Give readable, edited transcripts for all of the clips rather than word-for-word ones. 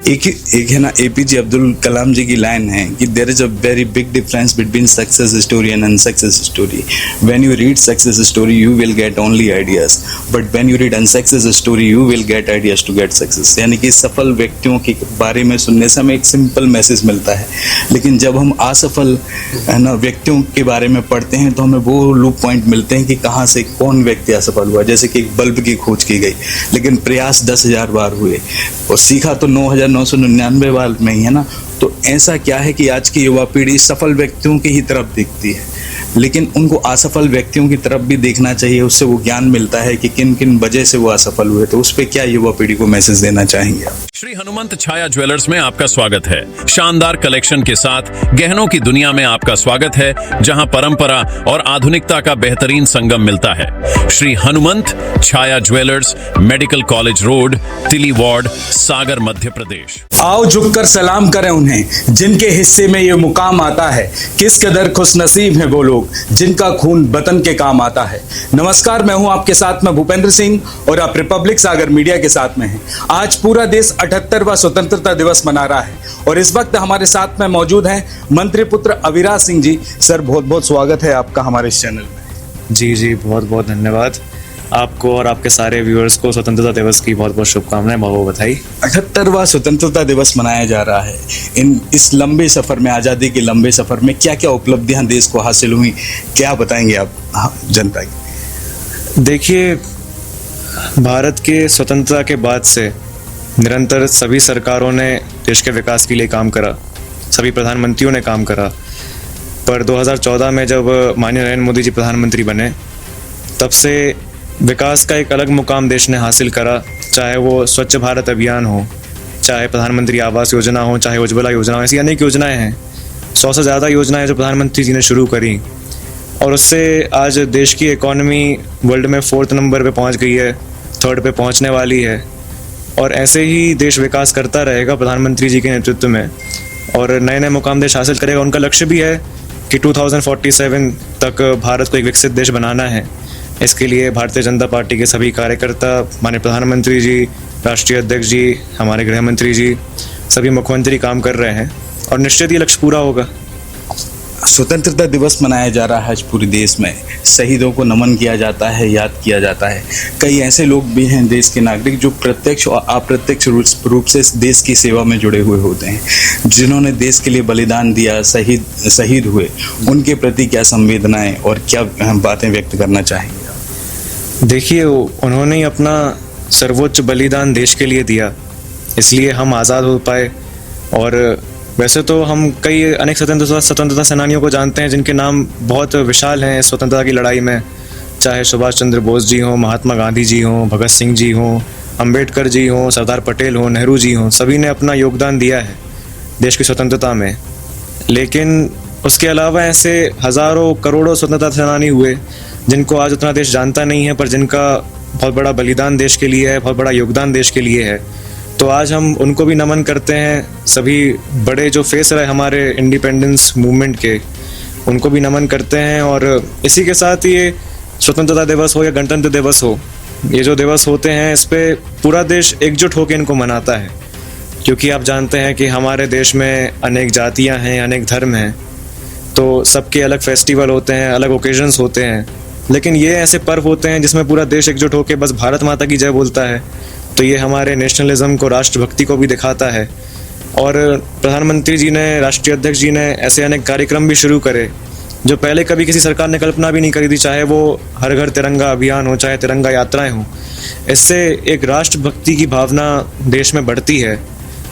एक है ना, एपीजे अब्दुल कलाम जी की लाइन है कि there is a very big difference between success story and unsuccess story. When you read success story you will get only ideas, but when you read unsuccess story you will get ideas to get success. यानी कि सफल व्यक्तियों के बारे में सुनने से हमें एक सिंपल मैसेज मिलता है, लेकिन जब हम असफल है ना व्यक्तियों के बारे में पढ़ते हैं तो हमें वो लूप पॉइंट मिलते हैं कि कहाँ से कौन व्यक्ति असफल हुआ। जैसे कि एक बल्ब की खोज की गई, लेकिन प्रयास 10,000 बार हुए और सीखा तो 9,999 बार में ही है ना। तो ऐसा क्या है कि आज की युवा पीढ़ी सफल व्यक्तियों की ही तरफ देखती है, लेकिन उनको असफल व्यक्तियों की तरफ भी देखना चाहिए। उससे वो ज्ञान मिलता है कि किन किन वजह से वो असफल हुए। तो उस पर क्या युवा पीढ़ी को मैसेज देना चाहेंगे आप? श्री हनुमंत छाया ज्वेलर्स में आपका स्वागत है। शानदार कलेक्शन के साथ गहनों की दुनिया में आपका स्वागत है, जहां परंपरा और आधुनिकता का बेहतरीन संगम मिलता है। श्री हनुमंत छाया ज्वेलर्स, मेडिकल कॉलेज रोड, तिली वार्ड, सागर, मध्य प्रदेश। आओ झुककर सलाम करें उन्हें जिनके हिस्से में ये मुकाम आता है। किस कदर खुशनसीब हैं वो लोग जिनका खून वतन के काम आता है। नमस्कार, मैं हूं आपके साथ में भूपेंद्र सिंह और आप रिपब्लिक सागर मीडिया के साथ में हैं। आज पूरा देश 78वां स्वतंत्रता दिवस मना रहा है और इस वक्त हमारे साथ में मौजूद हैं मंत्री पुत्र अविराज सिंह जी। सर, बहुत बहुत स्वागत है आपका हमारे इस चैनल में। जी, बहुत बहुत धन्यवाद आपको और आपके सारे व्यूअर्स को स्वतंत्रता दिवस की बहुत बहुत शुभकामनाएं, बहुत बहुत बधाई। 78वां स्वतंत्रता दिवस मनाया जा रहा है। इस लंबे सफर में, आज़ादी के लंबे सफर में क्या क्या उपलब्धियां देश को हासिल हुई, क्या बताएंगे आप जनता की? देखिए, भारत के स्वतंत्रता के बाद से निरंतर सभी सरकारों ने देश के विकास के लिए काम करा, सभी प्रधानमंत्रियों ने काम करा। पर 2014 में जब माननीय नरेंद्र मोदी जी प्रधानमंत्री बने, तब से विकास का एक अलग मुकाम देश ने हासिल करा। चाहे वो स्वच्छ भारत अभियान हो, चाहे प्रधानमंत्री आवास योजना हो, चाहे उज्ज्वला योजना हो, ऐसी अनेक योजनाएं हैं। 100 से ज़्यादा योजनाएं जो प्रधानमंत्री जी ने शुरू करी, और उससे आज देश की इकॉनमी वर्ल्ड में 4th नंबर पे पहुंच गई है, 3rd पे पहुंचने वाली है। और ऐसे ही देश विकास करता रहेगा प्रधानमंत्री जी के नेतृत्व में, और नए नए मुकाम देश हासिल करेगा। उनका लक्ष्य भी है कि 2047 तक भारत को एक विकसित देश बनाना है। इसके लिए भारतीय जनता पार्टी के सभी कार्यकर्ता, माननीय प्रधानमंत्री जी, राष्ट्रीय अध्यक्ष जी, हमारे गृह मंत्री जी, सभी मुख्यमंत्री काम कर रहे हैं और निश्चित ये लक्ष्य पूरा होगा। स्वतंत्रता दिवस मनाया जा रहा है आज पूरे देश में। शहीदों को नमन किया जाता है, याद किया जाता है। कई ऐसे लोग भी हैं देश के नागरिक जो प्रत्यक्ष और अप्रत्यक्ष रूप से देश की सेवा में जुड़े हुए होते हैं, जिन्होंने देश के लिए बलिदान दिया, शहीद हुए। उनके प्रति क्या संवेदनाएं और क्या बातें व्यक्त करना चाहेंगे? देखिए, उन्होंने ही अपना सर्वोच्च बलिदान देश के लिए दिया, इसलिए हम आज़ाद हो पाए। और वैसे तो हम कई अनेक स्वतंत्रता सेनानियों को जानते हैं जिनके नाम बहुत विशाल हैं स्वतंत्रता की लड़ाई में। चाहे सुभाष चंद्र बोस जी हों, महात्मा गांधी जी हों, भगत सिंह जी हों, अंबेडकर जी हों, सरदार पटेल हों, नेहरू जी हों, सभी ने अपना योगदान दिया है देश की स्वतंत्रता में। लेकिन उसके अलावा ऐसे हज़ारों करोड़ों स्वतंत्रता सेनानी हुए जिनको आज उतना देश जानता नहीं है, पर जिनका बहुत बड़ा बलिदान देश के लिए है, बहुत बड़ा योगदान देश के लिए है। तो आज हम उनको भी नमन करते हैं। सभी बड़े जो फेस रहे हमारे इंडिपेंडेंस मूवमेंट के, उनको भी नमन करते हैं। और इसी के साथ ये स्वतंत्रता दिवस हो या गणतंत्र दिवस हो, ये जो दिवस होते हैं, इस पे पूरा देश एकजुट होकर इनको मनाता है। क्योंकि आप जानते हैं कि हमारे देश में अनेक जातियाँ हैं, अनेक धर्म हैं, तो सबके अलग फेस्टिवल होते हैं, अलग ओकेजन्स होते हैं। लेकिन ये ऐसे पर्व होते हैं जिसमें पूरा देश एकजुट होकर बस भारत माता की जय बोलता है। तो ये हमारे नेशनलिज्म को, राष्ट्रभक्ति को भी दिखाता है। और प्रधानमंत्री जी ने, राष्ट्रीय अध्यक्ष जी ने ऐसे अनेक कार्यक्रम भी शुरू करे जो पहले कभी किसी सरकार ने कल्पना भी नहीं करी थी। चाहे वो हर घर तिरंगा अभियान हो, चाहे तिरंगा यात्राएं हों। इससे एक राष्ट्रभक्ति की भावना देश में बढ़ती है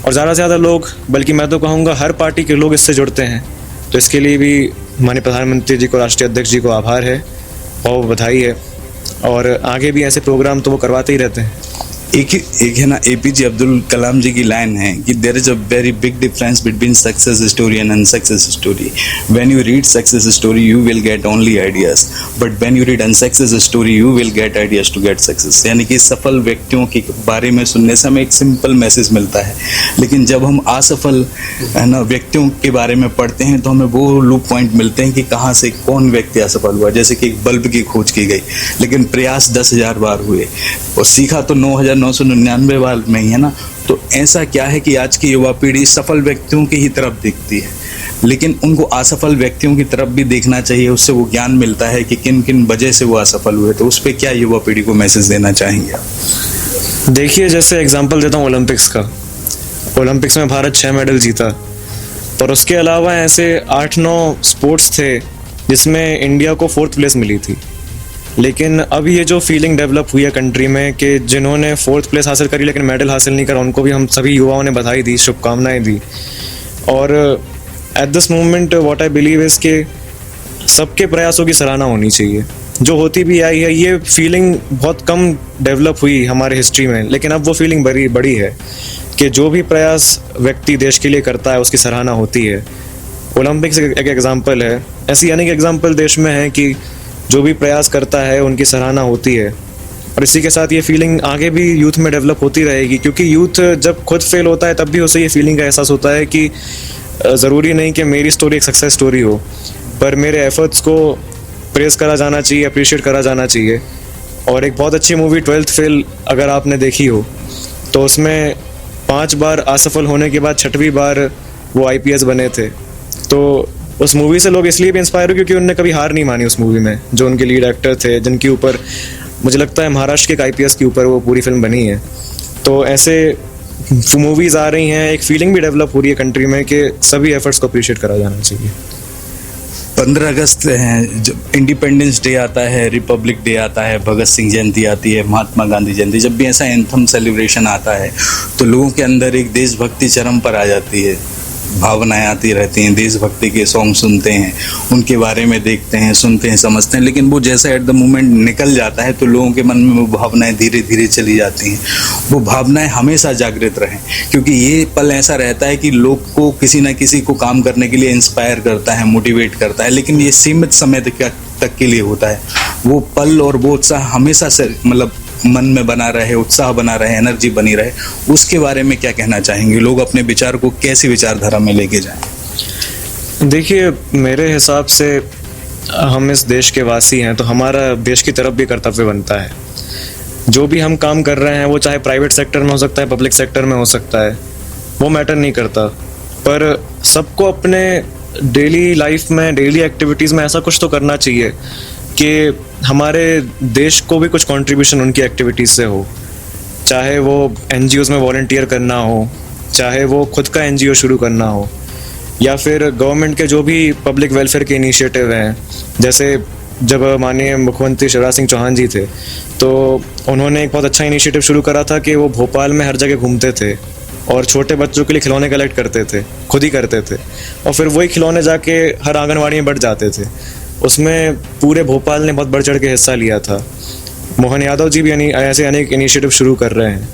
और ज़्यादा से ज़्यादा लोग, बल्कि मैं तो कहूँगा हर पार्टी के लोग इससे जुड़ते हैं। तो इसके लिए भी माननीय प्रधानमंत्री जी को, राष्ट्रीय अध्यक्ष जी को आभार है और बधाई है। और आगे भी ऐसे प्रोग्राम तो वो करवाते ही रहते हैं। एक है ना, एपीजे अब्दुल कलाम जी की लाइन है कि there is a very big difference between success story and unsuccess story. When you read success story you will get only ideas, but when you read unsuccess story you will get ideas to get success. यानी कि सफल व्यक्तियों के बारे में सुनने से हमें एक सिंपल मैसेज मिलता है, लेकिन जब हम असफल है ना व्यक्तियों के बारे में पढ़ते हैं तो हमें वो लूप पॉइंट मिलते हैं कि कहाँ से कौन व्यक्ति असफल हुआ। जैसे कि एक बल्ब की खोज की गई, लेकिन प्रयास 10,000 बार हुए और सीखा तो 1999 में ही है ना। तो ऐसा क्या है कि आज की युवा पीढ़ी सफल व्यक्तियों की ही तरफ देखती है, लेकिन उनको असफल व्यक्तियों की तरफ भी देखना चाहिए, उससे वो ज्ञान मिलता है कि किन किन वजह से वो असफल हुए। तो उस पर क्या युवा पीढ़ी को मैसेज देना चाहेंगे आप? देखिए, जैसे एग्जांपल देता हूँ ओलंपिक्स का। ओलंपिक्स में भारत 6 मेडल जीता, पर उसके अलावा ऐसे 8-9 स्पोर्ट्स थे जिसमें इंडिया को 4th प्लेस मिली थी। लेकिन अब ये जो फीलिंग डेवलप हुई है कंट्री में कि जिन्होंने 4th प्लेस हासिल करी लेकिन मेडल हासिल नहीं करा, उनको भी हम सभी युवाओं ने बधाई दी, शुभकामनाएं दी। और at this moment what I believe is कि सबके प्रयासों की सराहना होनी चाहिए, जो होती भी आई है। ये फीलिंग बहुत कम डेवलप हुई हमारे हिस्ट्री में, लेकिन अब वो फीलिंग बड़ी है कि जो भी प्रयास व्यक्ति देश के लिए करता है उसकी सराहना होती है। ओलंपिक्स एक एग्जाम्पल है, ऐसी अनेक एग्जाम्पल देश में है कि जो भी प्रयास करता है उनकी सराहना होती है। और इसी के साथ ये फीलिंग आगे भी यूथ में डेवलप होती रहेगी, क्योंकि यूथ जब खुद फेल होता है तब भी उसे ये फीलिंग का एहसास होता है कि ज़रूरी नहीं कि मेरी स्टोरी एक सक्सेस स्टोरी हो, पर मेरे एफर्ट्स को प्रेज़ करा जाना चाहिए, अप्रिशिएट करा जाना चाहिए। और एक बहुत अच्छी मूवी 12th फेल अगर आपने देखी हो, तो उसमें 5 बार असफल होने के बाद 6वीं बार वो IPS बने थे। तो उस मूवी से लोग इसलिए भी इंस्पायर हुए क्योंकि उन्होंने कभी हार नहीं मानी उस मूवी में। जो उनके लीड एक्टर थे, जिनके ऊपर मुझे लगता है महाराष्ट्र के IPS के ऊपर वो पूरी फिल्म बनी है। तो ऐसे मूवीज़ आ रही हैं, एक फीलिंग भी डेवलप हो रही है कंट्री में कि सभी एफर्ट्स को अप्रिशिएट करा जाना चाहिए। 15 अगस्त है, जब इंडिपेंडेंस डे आता है, रिपब्लिक डे आता है, भगत सिंह जयंती आती है, महात्मा गांधी जयंती, जब भी ऐसा एंथम सेलिब्रेशन आता है तो लोगों के अंदर एक देशभक्ति चरम पर आ जाती है, भावनाएं आती रहती हैं, देशभक्ति के सॉन्ग सुनते हैं, उनके बारे में देखते हैं, सुनते हैं, समझते हैं। लेकिन वो जैसे एट द मोमेंट निकल जाता है तो लोगों के मन में वो भावनाएं धीरे धीरे चली जाती हैं। वो भावनाएं हमेशा जागृत रहें, क्योंकि ये पल ऐसा रहता है कि लोग को किसी ना किसी को काम करने के लिए इंस्पायर करता है, मोटिवेट करता है, लेकिन ये सीमित समय तक के लिए होता है। वो पल और वो उत्साह हमेशा से मतलब मन में बना रहे, उत्साह बना रहे, एनर्जी बनी रहे। उसके बारे में क्या कहना चाहेंगे? लोग अपने विचार को कैसी विचारधारा में लेके जाएं? देखिए, मेरे हिसाब से हम इस देश के वासी हैं, तो हमारा देश की तरफ भी कर्तव्य बनता है। जो भी हम काम कर रहे हैं, वो चाहे प्राइवेट सेक्टर में हो सकता है, पब्लिक सेक्टर में हो सकता है, वो मैटर नहीं करता, पर सबको अपने डेली लाइफ में, डेली एक्टिविटीज़ में ऐसा कुछ तो करना चाहिए कि हमारे देश को भी कुछ कंट्रीब्यूशन उनकी एक्टिविटीज़ से हो। चाहे वो NGOs में वॉलंटियर करना हो, चाहे वो खुद का NGO शुरू करना हो, या फिर गवर्नमेंट के जो भी पब्लिक वेलफेयर के इनिशिएटिव हैं। जैसे जब माननीय मुख्यमंत्री शिवराज सिंह चौहान जी थे, तो उन्होंने एक बहुत अच्छा इनिशिएटिव शुरू करा था कि वो भोपाल में हर जगह घूमते थे और छोटे बच्चों के लिए खिलौने कलेक्ट करते थे, खुद ही करते थे, और फिर वही खिलौने जाके हर आंगनवाड़ी में बंट जाते थे। उसमें पूरे भोपाल ने बहुत बढ़ चढ़ के हिस्सा लिया था। मोहन यादव जी भी ऐसे अनेक इनिशिएटिव शुरू कर रहे हैं।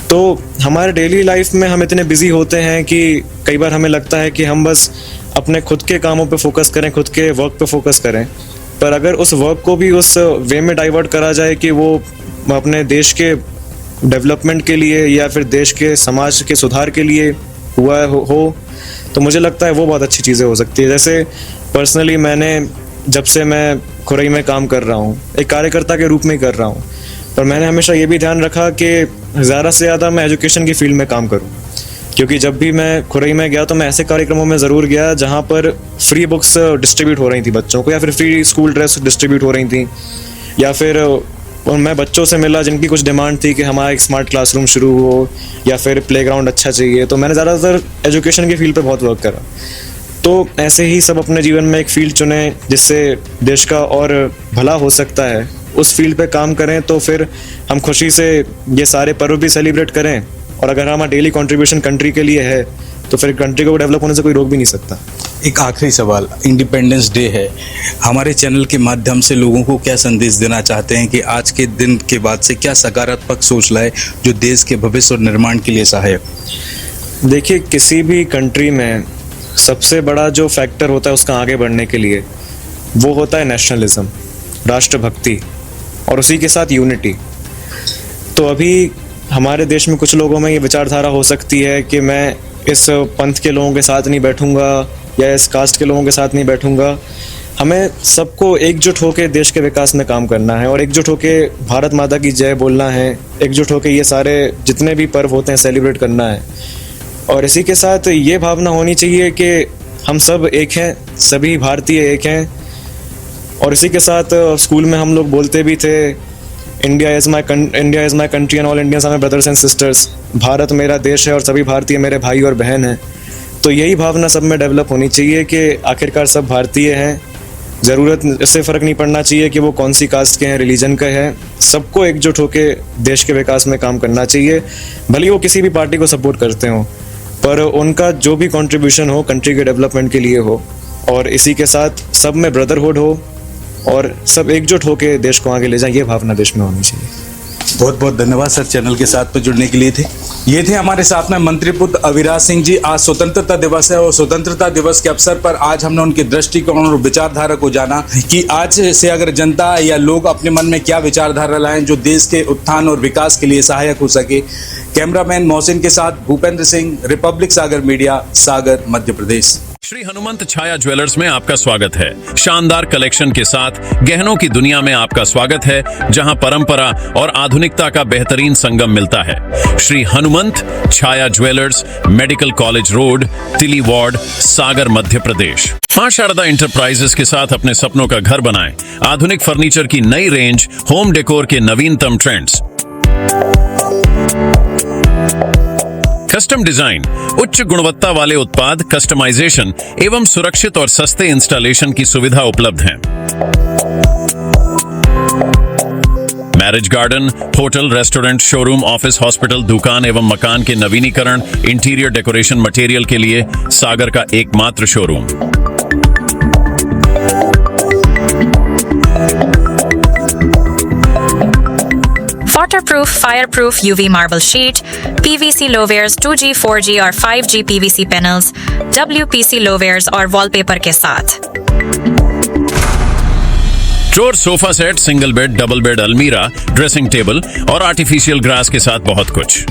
तो हमारे डेली लाइफ में हम इतने बिजी होते हैं कि कई बार हमें लगता है कि हम बस अपने खुद के कामों पे फोकस करें, खुद के वर्क पे फोकस करें, पर अगर उस वर्क को भी उस वे में डाइवर्ट करा जाए कि वो अपने देश के डेवलपमेंट के लिए या फिर देश के समाज के सुधार के लिए हुआ हो, तो मुझे लगता है वो बहुत अच्छी चीज़ें हो सकती है। जैसे पर्सनली मैंने जब से मैं खुरई में काम कर रहा हूँ, एक कार्यकर्ता के रूप में ही कर रहा हूँ, पर मैंने हमेशा ये भी ध्यान रखा कि ज़्यादा से ज़्यादा मैं एजुकेशन की फील्ड में काम करूँ। क्योंकि जब भी मैं खुरई में गया तो मैं ऐसे कार्यक्रमों में ज़रूर गया जहाँ पर फ्री बुक्स डिस्ट्रीब्यूट हो रही थी बच्चों को, या फिर फ्री स्कूल ड्रेस डिस्ट्रीब्यूट हो रही थी, या फिर मैं बच्चों से मिला जिनकी कुछ डिमांड थी कि हमारा एक स्मार्ट क्लासरूम शुरू हो या फिर प्लेग्राउंड अच्छा चाहिए। तो मैंने ज़्यादातर एजुकेशन की फील्ड पे बहुत वर्क करा। तो ऐसे ही सब अपने जीवन में एक फील्ड चुने जिससे देश का और भला हो सकता है, उस फील्ड पे काम करें, तो फिर हम खुशी से ये सारे पर्व भी सेलिब्रेट करें। और अगर हमारा डेली कंट्रीब्यूशन कंट्री के लिए है तो फिर कंट्री को डेवलप होने से कोई रोक भी नहीं सकता। एक आखिरी सवाल, इंडिपेंडेंस डे है, हमारे चैनल के माध्यम से लोगों को क्या संदेश देना चाहते हैं कि आज के दिन के बाद से क्या सकारात्मक सोच लाए जो देश के भविष्य और निर्माण के लिए सहायक? देखिए, किसी भी कंट्री में सबसे बड़ा जो फैक्टर होता है उसका आगे बढ़ने के लिए, वो होता है नेशनलिज्म, राष्ट्रभक्ति, और उसी के साथ यूनिटी। तो अभी हमारे देश में कुछ लोगों में ये विचारधारा हो सकती है कि मैं इस पंथ के लोगों के साथ नहीं बैठूंगा या इस कास्ट के लोगों के साथ नहीं बैठूंगा, हमें सबको एकजुट होकर देश के विकास में काम करना है और एकजुट होकर भारत माता की जय बोलना है, एकजुट होकर ये सारे जितने भी पर्व होते हैं सेलिब्रेट करना है। और इसी के साथ ये भावना होनी चाहिए कि हम सब एक हैं, सभी भारतीय एक हैं। और इसी के साथ स्कूल में हम लोग बोलते भी थे, India is my country and all Indians are my brothers and sisters. Bharat मेरा देश है और सभी भारतीय मेरे भाई और बहन हैं। तो यही भावना सब में डेवलप होनी चाहिए कि आखिरकार सब भारतीय हैं। ज़रूरत इससे फ़र्क नहीं पड़ना चाहिए कि वो कौन सी कास्ट के हैं, रिलीजन का है। सबको एकजुट होकर देश के विकास में काम करना चाहिए, भले वो किसी भी पार्टी को सपोर्ट करते हों, पर उनका जो भी कंट्रीब्यूशन हो कंट्री के डेवलपमेंट के लिए हो। और इसी के साथ सब में ब्रदरहुड हो और सब एकजुट होकर देश को आगे ले जाएं, ये भावना देश में होनी चाहिए। बहुत बहुत धन्यवाद सर चैनल के साथ में जुड़ने के लिए थे। ये थे हमारे साथ में मंत्री पुत्र अविराज सिंह जी। आज स्वतंत्रता दिवस है और स्वतंत्रता दिवस के अवसर पर आज हमने उनके दृष्टिकोण और विचारधारा को जाना कि आज से अगर जनता या लोग अपने मन में क्या विचारधारा लाएं जो देश के उत्थान और विकास के लिए सहायक हो सके। कैमरामैन मोहसिन के साथ भूपेंद्र सिंह, रिपब्लिक सागर मीडिया, सागर, मध्य प्रदेश। श्री हनुमंत छाया ज्वेलर्स में आपका स्वागत है। शानदार कलेक्शन के साथ गहनों की दुनिया में आपका स्वागत है, जहां परंपरा और आधुनिकता का बेहतरीन संगम मिलता है। श्री हनुमंत छाया ज्वेलर्स, मेडिकल कॉलेज रोड, तिली वार्ड, सागर, मध्य प्रदेश। मां शारदा इंटरप्राइजेस के साथ अपने सपनों का घर बनाएं। आधुनिक फर्नीचर की नई रेंज, होम डेकोर के नवीनतम ट्रेंड्स, कस्टम डिजाइन, उच्च गुणवत्ता वाले उत्पाद, कस्टमाइजेशन एवं सुरक्षित और सस्ते इंस्टॉलेशन की सुविधा उपलब्ध है। Marriage garden, hotel, restaurant, showroom, office, hospital, दुकान एवं मकान के नवीनीकरण, इंटीरियर डेकोरेशन मटेरियल के लिए सागर का एकमात्र showroom. Waterproof, fireproof UV marble sheet, PVC low-wares 2G, 4G और 5G PVC panels, WPC low-wares और wallpaper के साथ। Drawer, sofa set, single bed, double bed, अलमीरा, ड्रेसिंग टेबल और आर्टिफिशियल ग्रास के साथ बहुत कुछ।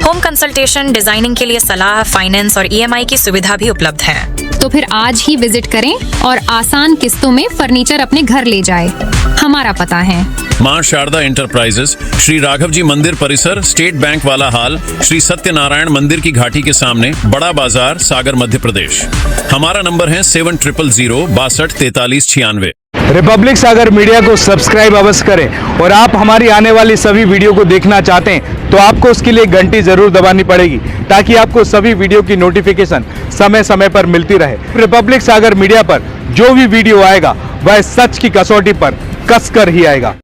होम कंसल्टेशन, डिजाइनिंग के लिए सलाह, फाइनेंस और EMI की सुविधा भी उपलब्ध है। तो फिर आज ही विजिट करें और आसान किस्तों में फर्नीचर अपने घर ले जाएं। हमारा पता है मां शारदा इंटरप्राइजेस, श्री राघव जी मंदिर परिसर, स्टेट बैंक वाला हाल, श्री सत्यनारायण मंदिर की घाटी के सामने, बड़ा बाजार, सागर, मध्य प्रदेश। हमारा नंबर है 700062 रिपब्लिक सागर मीडिया को सब्सक्राइब अवश्य करें और आप हमारी आने वाली सभी वीडियो को देखना चाहते हैं तो आपको उसके लिए घंटी जरूर दबानी पड़ेगी ताकि आपको सभी वीडियो की नोटिफिकेशन समय समय पर मिलती रहे। रिपब्लिक सागर मीडिया पर जो भी वीडियो आएगा वह सच की कसौटी पर कसकर ही आएगा।